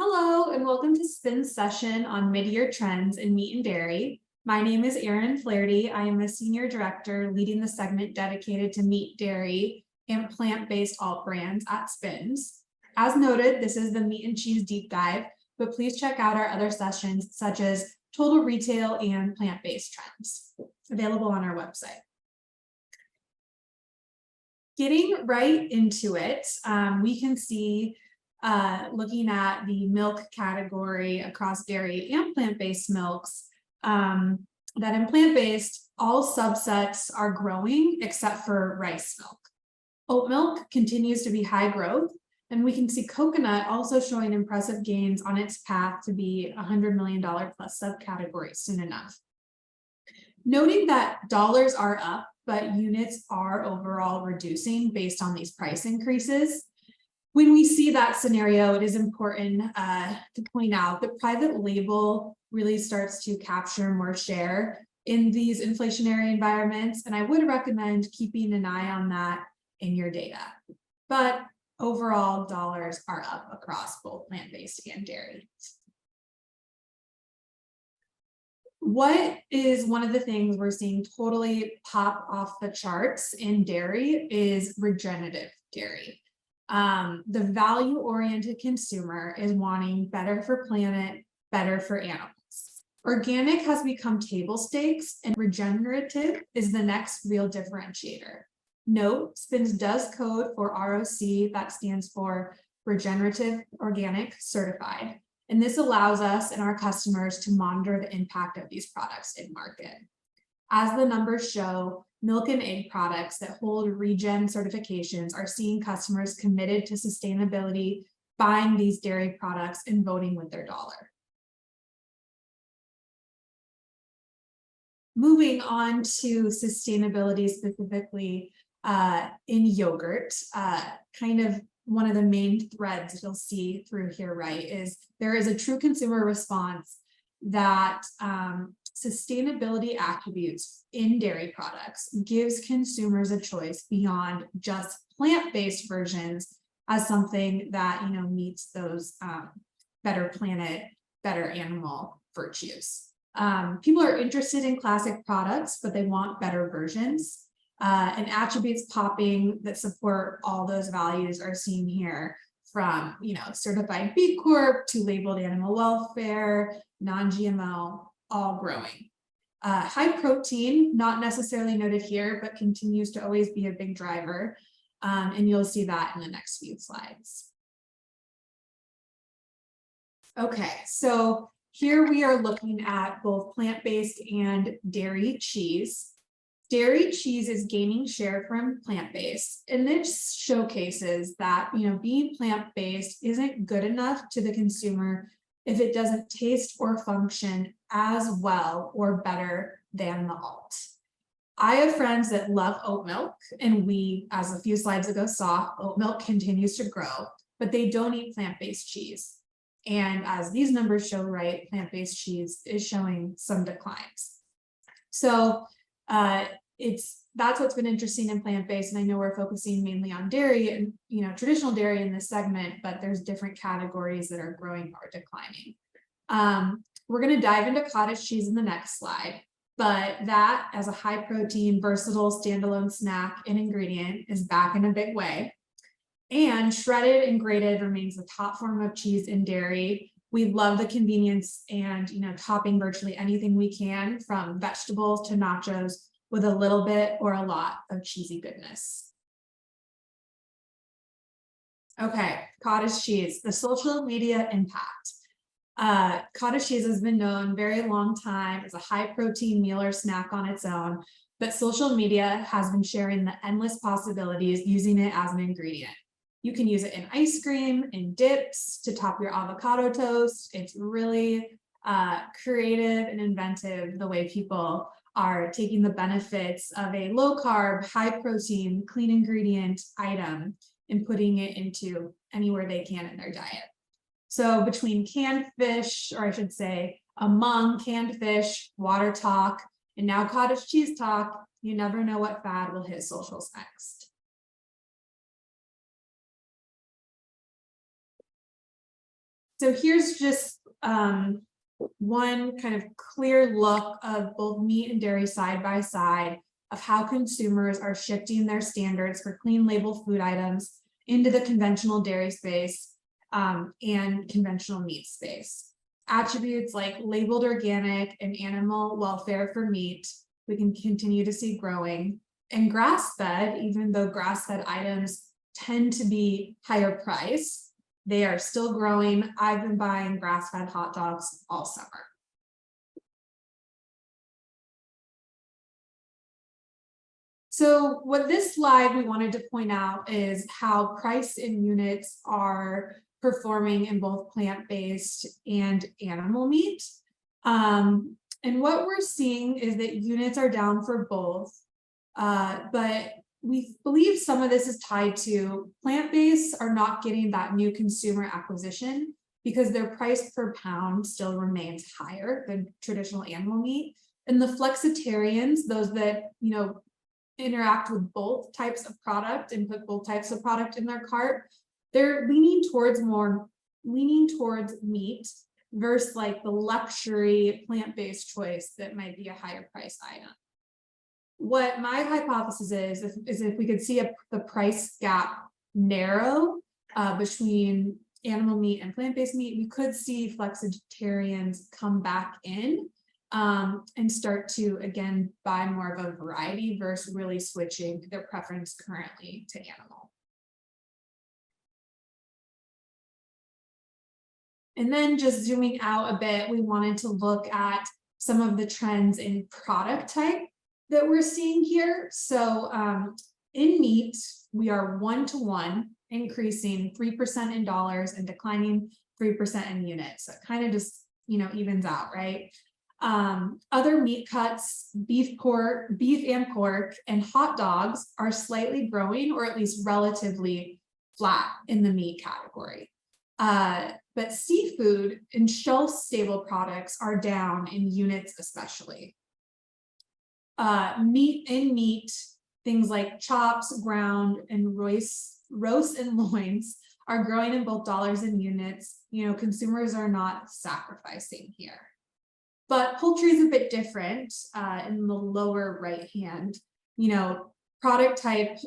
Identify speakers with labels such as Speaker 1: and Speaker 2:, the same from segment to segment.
Speaker 1: Hello, and welcome to Spin's session on mid-year trends in meat and dairy. My name is Erin Flaherty. I am a senior director leading the segment dedicated to meat, dairy, and plant-based alt brands at Spins. As noted, this is the meat and cheese deep dive, but please check out our other sessions such as total retail and plant-based trends, available on our website. Getting right into it, we can see looking at the milk category across dairy and plant-based milks, that in plant-based, all subsets are growing except for rice milk. Oat milk continues to be high growth, and we can see coconut also showing impressive gains on its path to be a $100 million plus subcategory soon enough. Noting that dollars are up, but units are overall reducing based on these price increases. When we see that scenario, it is important to point out that private label really starts to capture more share in these inflationary environments, and I would recommend keeping an eye on that in your data. But overall, dollars are up across both plant-based and dairy. What is one of the things we're seeing totally pop off the charts in dairy is regenerative dairy. The value-oriented consumer is wanting better for planet, better for animals. Organic has become table stakes, and regenerative is the next real differentiator. Note, Spins does code for ROC, that stands for Regenerative Organic Certified. And this allows us and our customers to monitor the impact of these products in market. As the numbers show, milk and egg products that hold regen certifications are seeing customers committed to sustainability, buying these dairy products and voting with their dollar. Moving on to sustainability specifically in yogurt, kind of one of the main threads you'll see through here, right, is there is a true consumer response that sustainability attributes in dairy products gives consumers a choice beyond just plant-based versions as something that meets those better planet, better animal virtues. People are interested in classic products, but they want better versions. And attributes popping that support all those values are seen here, from certified B Corp to labeled animal welfare, non-GMO, all growing. High protein, not necessarily noted here, but continues to always be a big driver. And you'll see that in the next few slides. Okay, so here we are looking at both plant-based and dairy cheese. Dairy cheese is gaining share from plant-based, and this showcases that being plant-based isn't good enough to the consumer if it doesn't taste or function as well or better than the alt. I have friends that love oat milk, and we, as a few slides ago saw, oat milk continues to grow, but they don't eat plant-based cheese. And as these numbers show, right, plant-based cheese is showing some declines. So that's what's been interesting in plant-based, and I know we're focusing mainly on dairy and traditional dairy in this segment, but there's different categories that are growing or declining. We're going to dive into cottage cheese in the next slide, but that as a high protein, versatile standalone snack and ingredient is back in a big way. And shredded and grated remains the top form of cheese in dairy. We love the convenience and topping virtually anything we can, from vegetables to nachos, with a little bit or a lot of cheesy goodness. Okay, cottage cheese, the social media impact. Cottage cheese has been known very long time as a high protein meal or snack on its own, but social media has been sharing the endless possibilities using it as an ingredient. You can use it in ice cream, in dips, to top your avocado toast. It's really creative and inventive the way people are taking the benefits of a low carb, high protein, clean ingredient item and putting it into anywhere they can in their diet. So between canned fish, or I should say among canned fish, water talk, and now cottage cheese talk, you never know what fad will hit socials next. So here's just one kind of clear look of both meat and dairy side by side of how consumers are shifting their standards for clean label food items into the conventional dairy space and conventional meat space. Attributes like labeled organic and animal welfare for meat, we can continue to see growing, and grass-fed, even though grass-fed items tend to be higher price, they are still growing. I've been buying grass-fed hot dogs all summer. So what this slide we wanted to point out is how price in units are performing in both plant-based and animal meat. And what we're seeing is that units are down for both, but we believe some of this is tied to plant-based are not getting that new consumer acquisition because their price per pound still remains higher than traditional animal meat. And the flexitarians, those that, interact with both types of product and put both types of product in their cart, they're leaning towards meat versus like the luxury plant-based choice that might be a higher price item. What my hypothesis is if we could see the price gap narrow between animal meat and plant-based meat, we could see flexitarians come back in and start to, again, buy more of a variety versus really switching their preference currently to animal. And then just zooming out a bit, we wanted to look at some of the trends in product type that we're seeing here. So in meat, we are 1-to-1, increasing 3% in dollars and declining 3% in units. So it kind of just, evens out, right? Other meat cuts, beef and pork, and hot dogs are slightly growing, or at least relatively flat in the meat category. But seafood and shelf-stable products are down in units especially. Meat, things like chops, ground, and roast and loins are growing in both dollars and units. Consumers are not sacrificing here. But poultry is a bit different in the lower right hand. Product type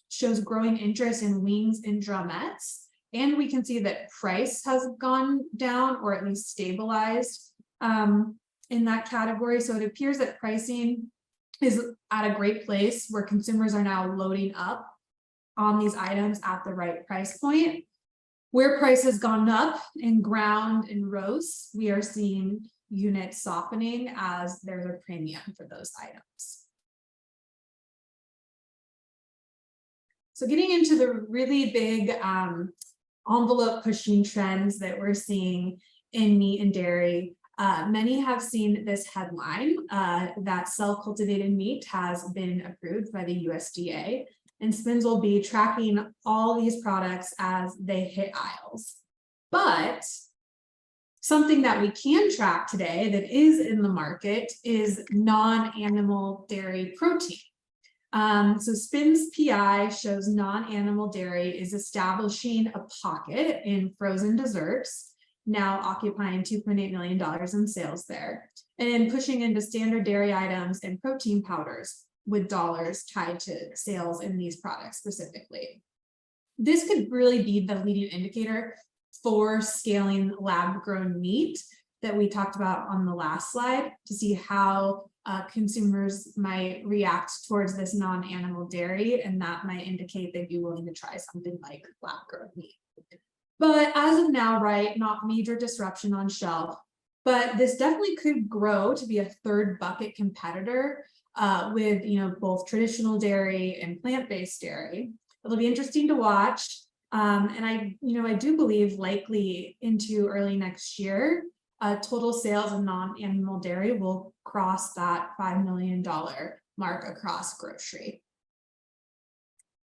Speaker 1: shows growing interest in wings and drumettes. And we can see that price has gone down or at least stabilized in that category. So it appears that pricing is at a great place where consumers are now loading up on these items at the right price point. Where price has gone up in ground and roast, we are seeing units softening as there's a premium for those items. So getting into the really big envelope pushing trends that we're seeing in meat and dairy, many have seen this headline that cell-cultivated meat has been approved by the USDA, and SPINS will be tracking all these products as they hit aisles. But something that we can track today that is in the market is non-animal dairy protein. So SPINS PI shows non-animal dairy is establishing a pocket in frozen desserts, now occupying $2.8 million in sales there, and then pushing into standard dairy items and protein powders with dollars tied to sales in these products specifically. This could really be the leading indicator for scaling lab-grown meat that we talked about on the last slide to see how consumers might react towards this non-animal dairy, and that might indicate they'd be willing to try something like lab-grown meat. But as of now, right, not major disruption on shelf, but this definitely could grow to be a third bucket competitor with both traditional dairy and plant-based dairy. It'll be interesting to watch. And I do believe likely into early next year, total sales of non-animal dairy will cross that $5 million mark across grocery.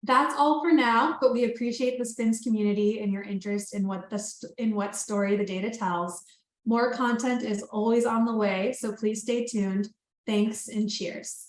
Speaker 1: That's all for now, but we appreciate the SPINS community and your interest in what story the data tells. More content is always on the way, so please stay tuned. Thanks and cheers.